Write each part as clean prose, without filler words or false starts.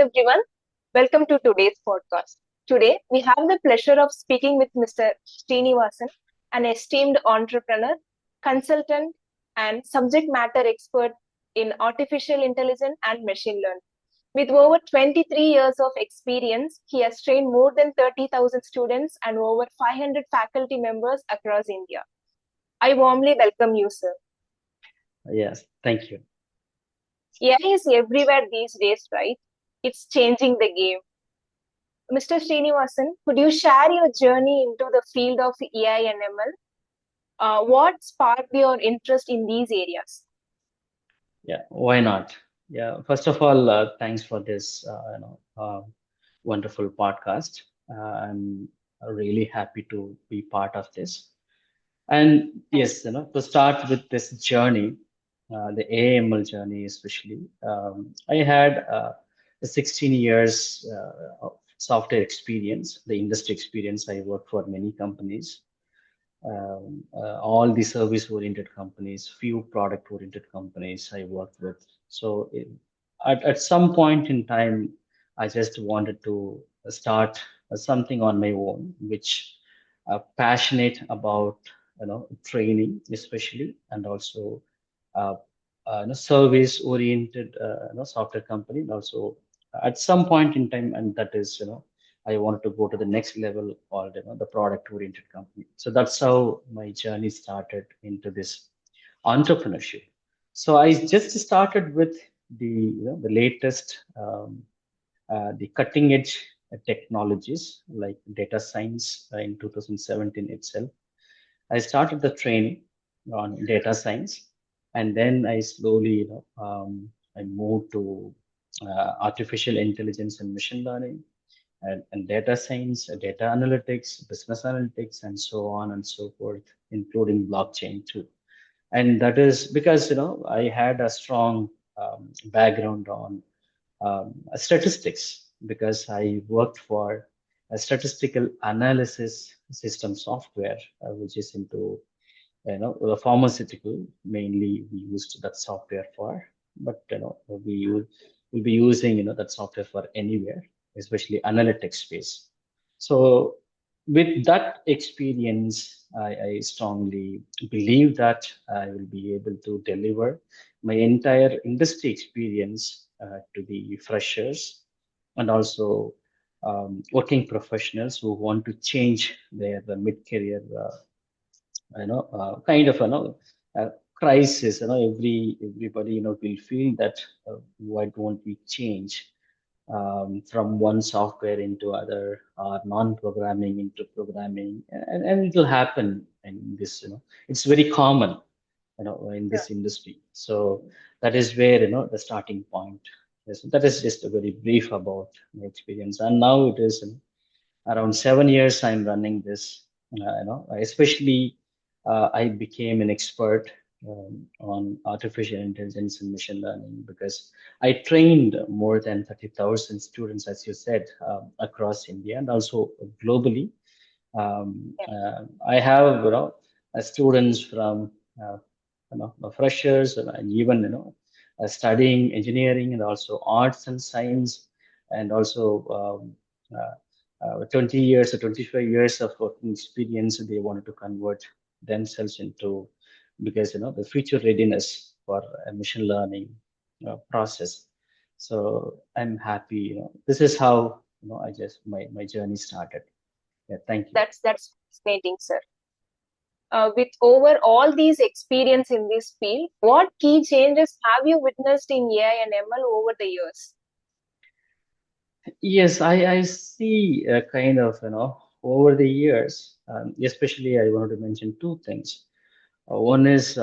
everyone. Welcome to today's podcast. Today, we have the pleasure of speaking with Mr. Srinivasan, an esteemed entrepreneur, consultant, and subject matter expert in artificial intelligence and machine learning. With over 23 years of experience, he has trained more than 30,000 students and over 500 faculty members across India. I warmly welcome you, sir. Yes, thank you. AI is everywhere these days, right? It's changing the game. Mr. Srinivasan, could you share your journey into the field of AI and ML? What sparked your interest in these areas? Yeah, why not? Yeah, first of all, thanks for this, wonderful podcast. I'm really happy to be part of this. And yes, to start with this journey, the AML journey especially, I had 16 years of software experience, the industry experience. I worked for many companies, all the service-oriented companies, few product-oriented companies I worked with. So at some point in time, I just wanted to start something on my own, which passionate about training especially, and also uh, service-oriented software company, and also at some point in time, and that is I wanted to go to the next level called the product-oriented company. So that's how my journey started into this entrepreneurship. So I just started with the latest the cutting edge technologies like data science in 2017 itself. I started the training on data science, and then I slowly, I moved to artificial intelligence and machine learning, and data science, data analytics, business analytics, and so on and so forth, including blockchain too. And that is because I had a strong background on statistics because I worked for a statistical analysis system software, which is into the pharmaceutical. Mainly, we used that software for, but we'll be using that software for anywhere, especially analytics space. So with that experience, I strongly believe that I will be able to deliver my entire industry experience to the freshers and also working professionals who want to change their mid-career, kind of crisis. Everybody will feel that why don't we change from one software into other or non-programming into programming, and it will happen in this. It's very common in Yeah. this industry. So that is where the starting point. Yes, that is just a very brief about my experience, and now it is around 7 years I'm running this. Especially I became an expert on artificial intelligence and machine learning because I trained more than 30,000 students, as you said, across India and also globally. I have students from freshers and even studying engineering and also arts and science, and also 20 years or 25 years of working experience they wanted to convert themselves into, because the future readiness for a machine learning process. So I'm happy. This is how I just my journey started. Yeah, thank you. That's fascinating, sir. With over all these experience in this field, what key changes have you witnessed in AI and ML over the years? Yes, I see a kind of, over the years, especially I wanted to mention two things. One is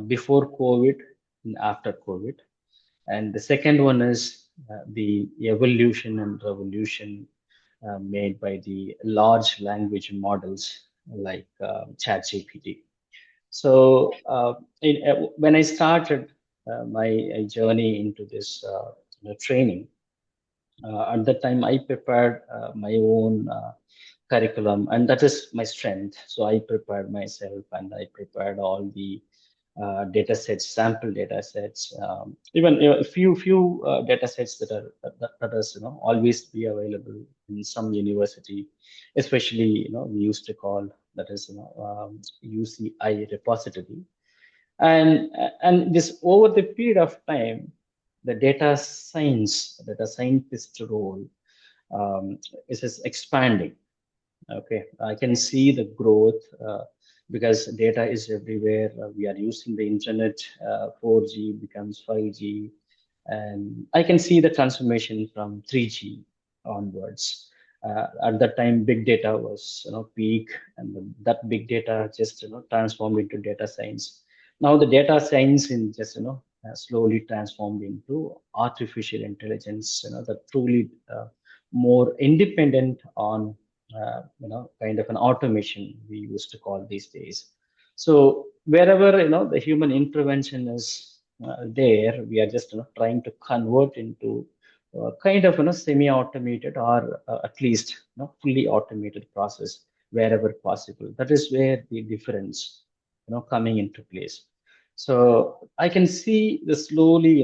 before COVID and after COVID. And the second one is the evolution and revolution made by the large language models like ChatGPT. So when I started my journey into this training, at that time, I prepared my own curriculum, and that is my strength. So I prepared myself, and I prepared all the data sets, sample data sets, even a few data sets that is always be available in some university, especially we used to call that is UCI repository, and this over the period of time, the data scientist role is expanding. Okay, I can see the growth because data is everywhere. We are using the internet. 4G becomes 5G, and I can see the transformation from 3G onwards. At that time, big data was peak, and that big data just transformed into data science. Now the data science in just slowly transformed into artificial intelligence. That truly more independent on kind of an automation we used to call these days. So wherever the human intervention is there, we are just trying to convert into kind of semi-automated or at least fully automated process wherever possible. That is where the difference coming into place. So I can see the slowly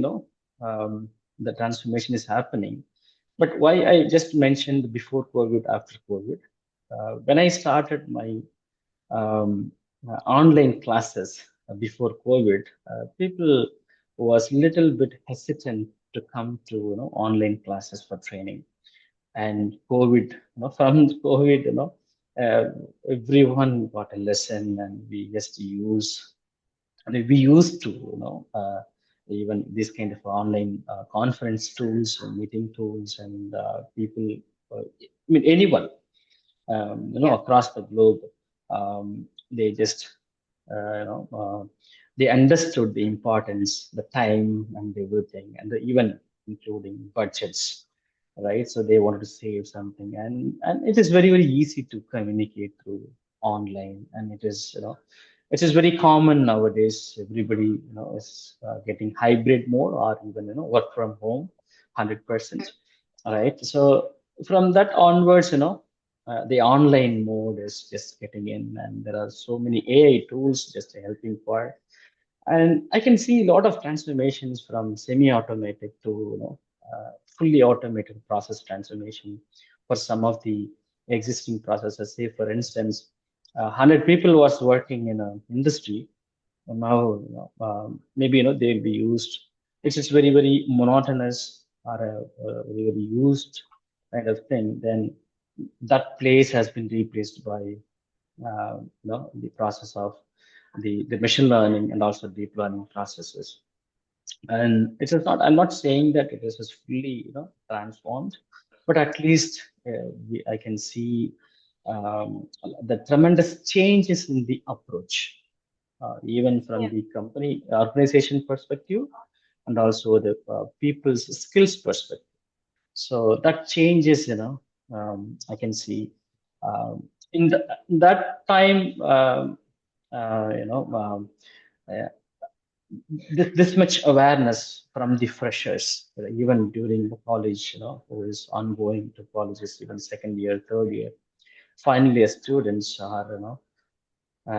the transformation is happening. But why I just mentioned before COVID, after COVID, when I started my online classes before COVID, people was little bit hesitant to come to online classes for training. And COVID, from COVID, uh, everyone got a lesson, and we just use and we used to, even this kind of online conference tools and meeting tools, and people, I mean, anyone, Yeah. across the globe, they just, they understood the importance, the time, and everything, and even including budgets, right? So they wanted to save something, and it is very easy to communicate through online, and it is very common nowadays. Everybody is getting hybrid mode or even work from home, 100%, right? So from that onwards, the online mode is just getting in, and there are so many AI tools just helping for. And I can see a lot of transformations from semi-automated to fully automated process transformation for some of the existing processes. Say, for instance, 100 people was working in an industry, and now maybe they'll be used. It's just very monotonous or a very used kind of thing. Then that place has been replaced by the process of the machine learning and also deep learning processes. And it is not, I'm not saying that it is just fully transformed, but at least I can see the tremendous changes in the approach, even from Yeah. the company organization perspective and also the people's skills perspective. So that changes, I can see in that time, uh, this much awareness from the freshers, even during the college, who is ongoing to colleges, even second year, third year, final year students are,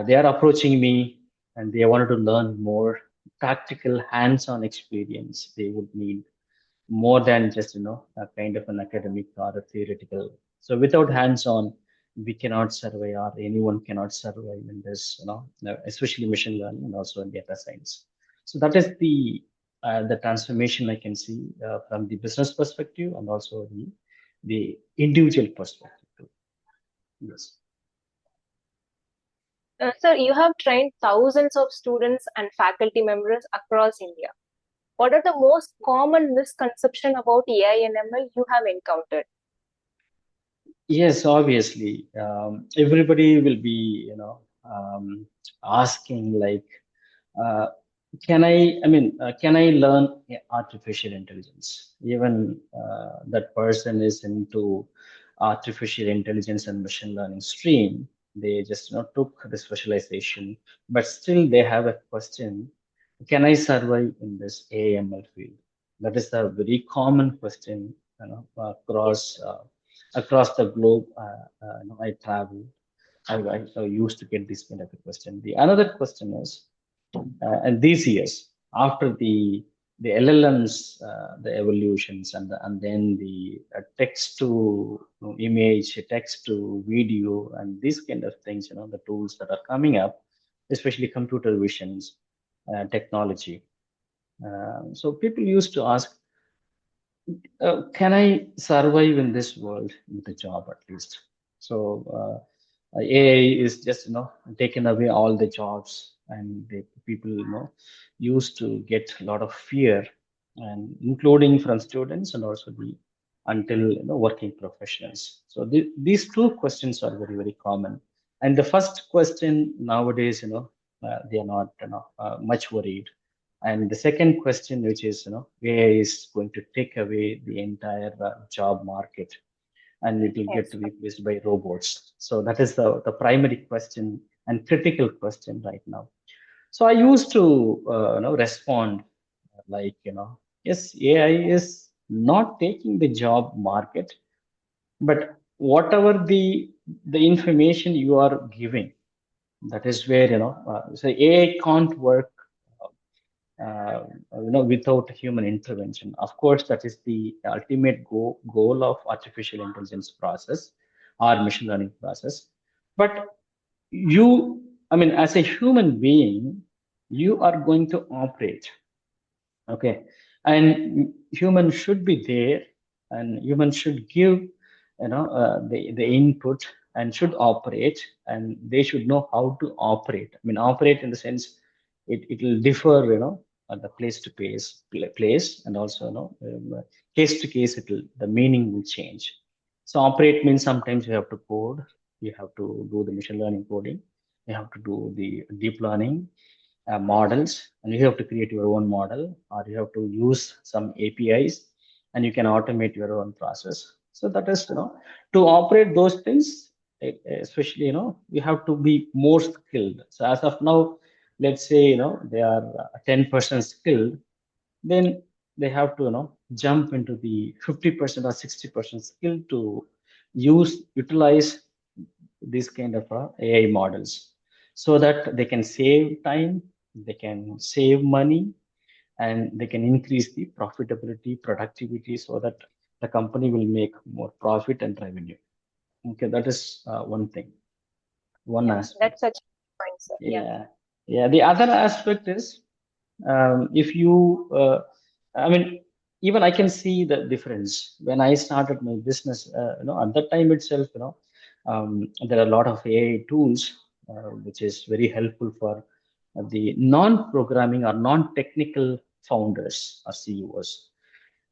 they are approaching me and they wanted to learn more practical hands-on experience. They would need more than just a kind of an academic or a theoretical. So without hands-on, we cannot survive, or anyone cannot survive in this, especially machine learning and also in data science. So that is the transformation I can see from the business perspective and also the individual perspective too. Yes. Sir, you have trained thousands of students and faculty members across India. What are the most common misconceptions about AI and ML you have encountered? Yes, obviously. Everybody will be, asking like, uh, can I learn artificial intelligence? Even that person is into artificial intelligence and machine learning stream. They just took the specialization, but still they have a question: can I survive in this AML field? That is a very common question, Yes. across the globe. I travel. I used to get this kind of a question. The another question is, And these years, after the LLMs, the evolutions, and then the text to image, text to video, and these kind of things, the tools that are coming up, especially computer visions, technology. So people used to ask, can I survive in this world with a job at least? So AI is just taken away all the jobs, and the people used to get a lot of fear, and including from students and also the until working professionals. So these two questions are very very common, and the first question nowadays they are not much worried, and the second question, which is, AI is going to take away the entire job market, and it will get Yes. replaced by robots. So that is the primary question and critical question right now. So I used to, respond like, yes, AI is not taking the job market, but whatever the information you are giving, that is where, so AI can't work uh, without human intervention. Of course, that is the ultimate goal of artificial intelligence process or machine learning process. But you, I mean, as a human being, you are going to operate. Okay, and human should be there, and human should give, the input, and should operate, and they should know how to operate. I mean, operate in the sense it will differ, at the place to place, and also, case to case, the meaning will change. So operate means sometimes you have to code, you have to do the machine learning coding, you have to do the deep learning models, and you have to create your own model, or you have to use some APIs, and you can automate your own process. So that is, to operate those things, especially, you have to be more skilled. So as of now, let's say, they are 10% skilled, then they have to, jump into the 50% or 60% skill to utilize these kind of AI models, so that they can save time, they can save money, and they can increase the profitability, productivity, so that the company will make more profit and revenue. Okay, that is one thing, one Yeah, aspect. that's such a point, sir. Yeah. Yeah, yeah. The other aspect is, if you, I mean, even I can see the difference when I started my business. At that time itself, there are a lot of AI tools, which is very helpful for the non-programming or non-technical founders or CEOs.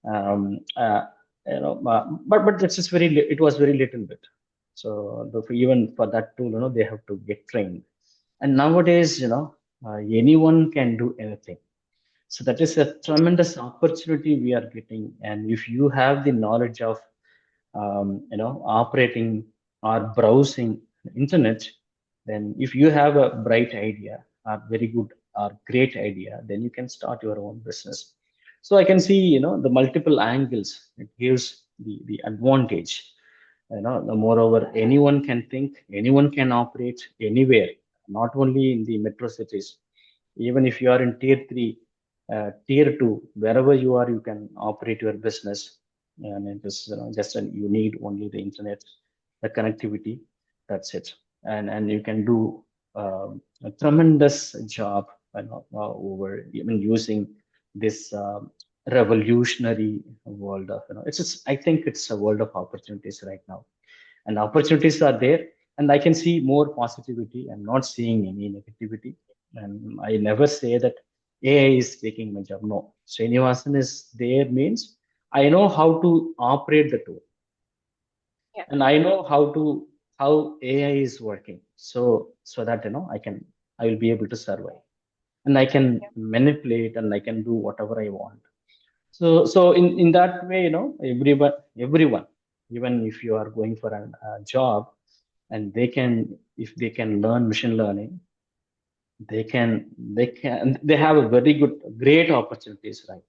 Um, uh, but it's just it was very little bit. So even for that tool, they have to get trained. And nowadays, anyone can do anything. So that is a tremendous opportunity we are getting. And if you have the knowledge of, operating or browsing internet, then if you have a bright idea, or very good or great idea, then you can start your own business. So I can see, the multiple angles it gives the advantage. Moreover, anyone can think, anyone can operate anywhere, not only in the metro cities. Even if you are in tier three, tier two, wherever you are, you can operate your business. And it is, just you need only the internet, the connectivity. That's it, and you can do a tremendous job, over even using this revolutionary world of, it's just, I think it's a world of opportunities right now, and opportunities are there, and I can see more positivity. I'm not seeing any negativity, and I never say that AI is taking my job. No, Srinivasan is there means I know how to operate the tool, Yeah. and I know how AI is working, so that, I will be able to survive, and I can Yeah. manipulate, and I can do whatever I want. So in that way, everyone, even if you are going for a job, and if they can learn machine learning, they have a very good, great opportunities, right?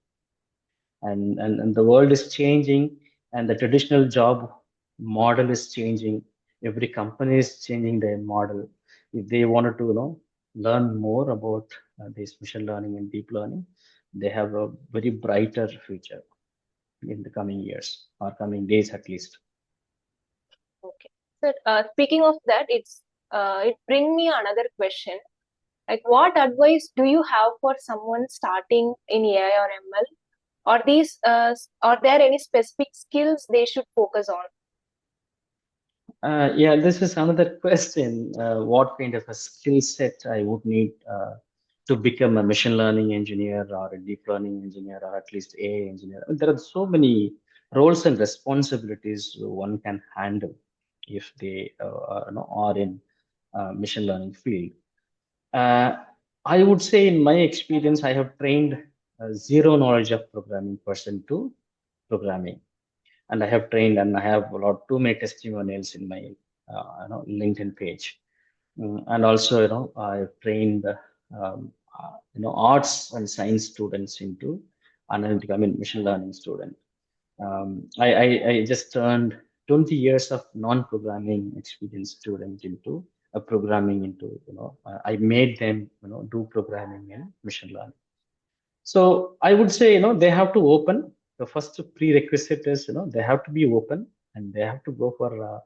And the world is changing, and the traditional job model is changing. Every company is changing their model. If they wanted to, learn more about this machine learning and deep learning, they have a very brighter future in the coming years or coming days at least. Okay. So, speaking of that, it bring me another question. Like, what advice do you have for someone starting in AI or ML? Are there any specific skills they should focus on? Yeah, this is another question. What kind of a skill set I would need to become a machine learning engineer or a deep learning engineer or at least AI engineer? I mean, there are so many roles and responsibilities one can handle if they are in machine learning field. Uh, I would say, in my experience, I have trained zero knowledge of programming person to programming, and I have trained and I have a lot too many testimonials in my LinkedIn page. And also, I've trained arts and science students into analytic, I mean machine learning student. I just turned 20 years of non-programming experience student into a programming into, I made them, do programming and machine learning. So I would say, they have to open. The first prerequisite is, they have to be open and they have to go for,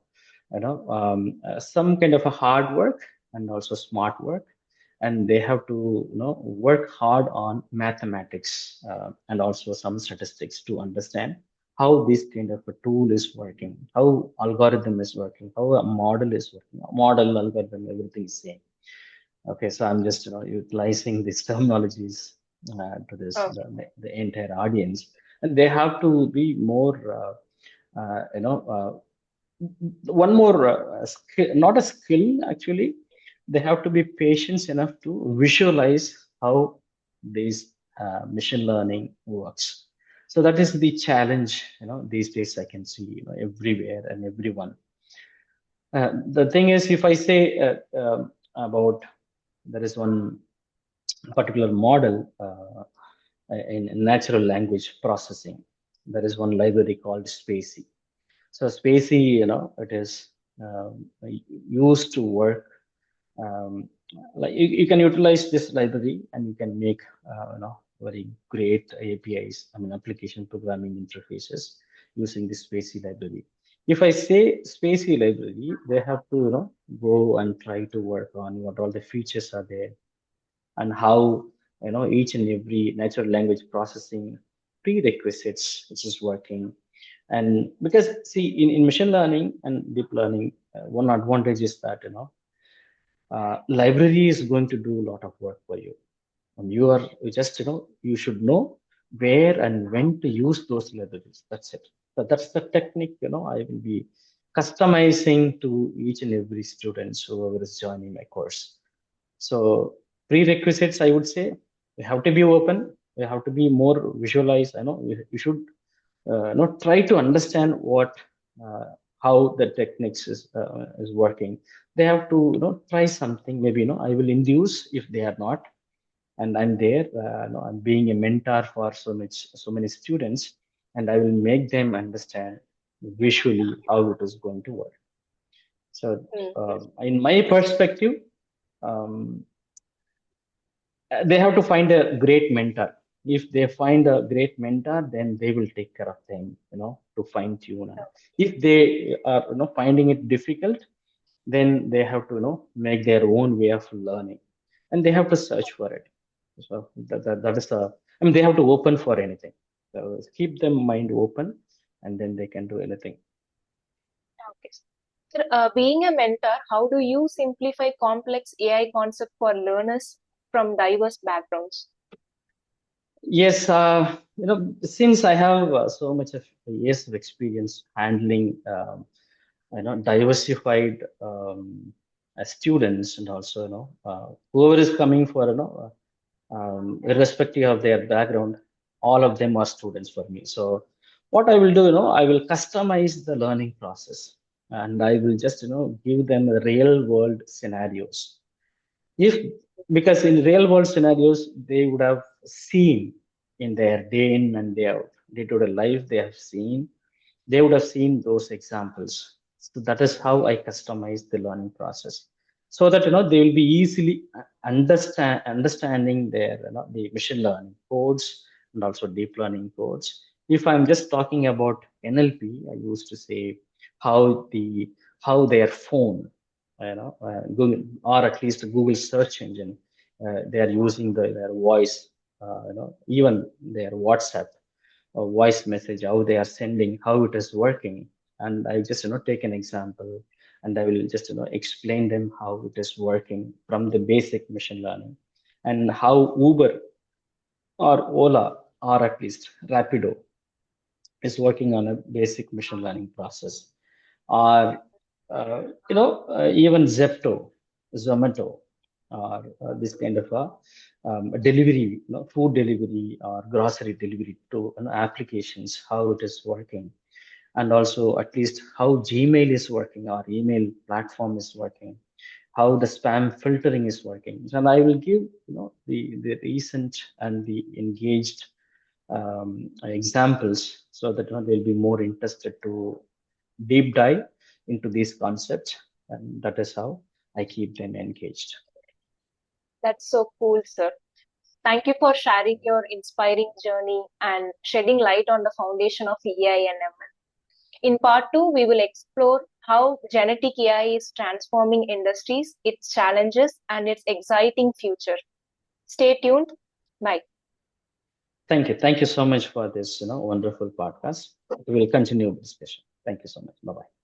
some kind of a hard work and also smart work. And they have to, work hard on mathematics and also some statistics to understand how this kind of a tool is working, how algorithm is working, how a model is working, model, algorithm, everything is same. Okay, so I'm just utilizing these terminologies to this Okay. the entire audience, and they have to be more one more skill, not a skill actually. They have to be patient enough to visualize how this machine learning works. So that is the challenge, these days I can see, everywhere and everyone. The thing is, if I say about, there is one particular model in natural language processing. There is one library called Spacey. So Spacey, it is used to work. Um, like you can utilize this library and you can make very great APIs. I mean application programming interfaces using this Spacey library. If I say Spacey library, they have to go and try to work on what all the features are there and how each and every natural language processing prerequisites which is working. And because see, in machine learning and deep learning, one advantage is that library is going to do a lot of work for you, and you just you should know where and when to use those libraries. That's it. That's the technique I will be customizing to each and every student whoever is joining my course. So prerequisites, I would say, we have to be open. We have to be more visualized. I know we should try to understand what how the techniques is working. They have to try something. Maybe I will induce if they are not, and I'm there. I'm being a mentor for so many students, and I will make them understand visually how it is going to work. So, Yes. in my perspective, um, they have to find a great mentor. If they find a great mentor, then they will take care of them, to fine tune. And if they are, finding it difficult, then they have to, make their own way of learning, and they have to search for it. So that is the, I mean, they have to open for anything. So keep them mind open, and then they can do anything. Okay. Sir, being a mentor, how do you simplify complex AI concept for learners from diverse backgrounds? Yes, since I have so much of years of experience handling, diversified students, and also, whoever is coming for, irrespective of their background, all of them are students for me. So what I will do, I will customize the learning process, and I will just, give them real world scenarios. If, because in real world scenarios, they would have seen in their day in and day out, day to day life, they would have seen those examples. So that is how I customize the learning process. so that they will be easily understanding their the machine learning codes and also deep learning codes. If I'm just talking about NLP, I used to say how the how their phone, Google, or at least Google search engine, they are using their voice, even their WhatsApp voice message, how they are sending, how it is working. And I just, take an example, and I will just, explain them how it is working from the basic machine learning, and how Uber or Ola, or at least Rapido, is working on a basic machine learning process. Or, even Zepto, Zomato, or this kind of a delivery, food delivery or grocery delivery to applications, how it is working. And also at least how Gmail is working, or email platform is working, how the spam filtering is working. And I will give the recent and the engaged examples, so that they'll be more interested to deep dive into these concepts, and that is how I keep them engaged. That's so cool, sir. Thank you for sharing your inspiring journey and shedding light on the foundation of AI and ML. In part 2, we will explore how genetic AI is transforming industries, its challenges, and its exciting future. Stay tuned. Bye. Thank you so much for this wonderful podcast. We will continue discussion. Thank you so much. Bye bye.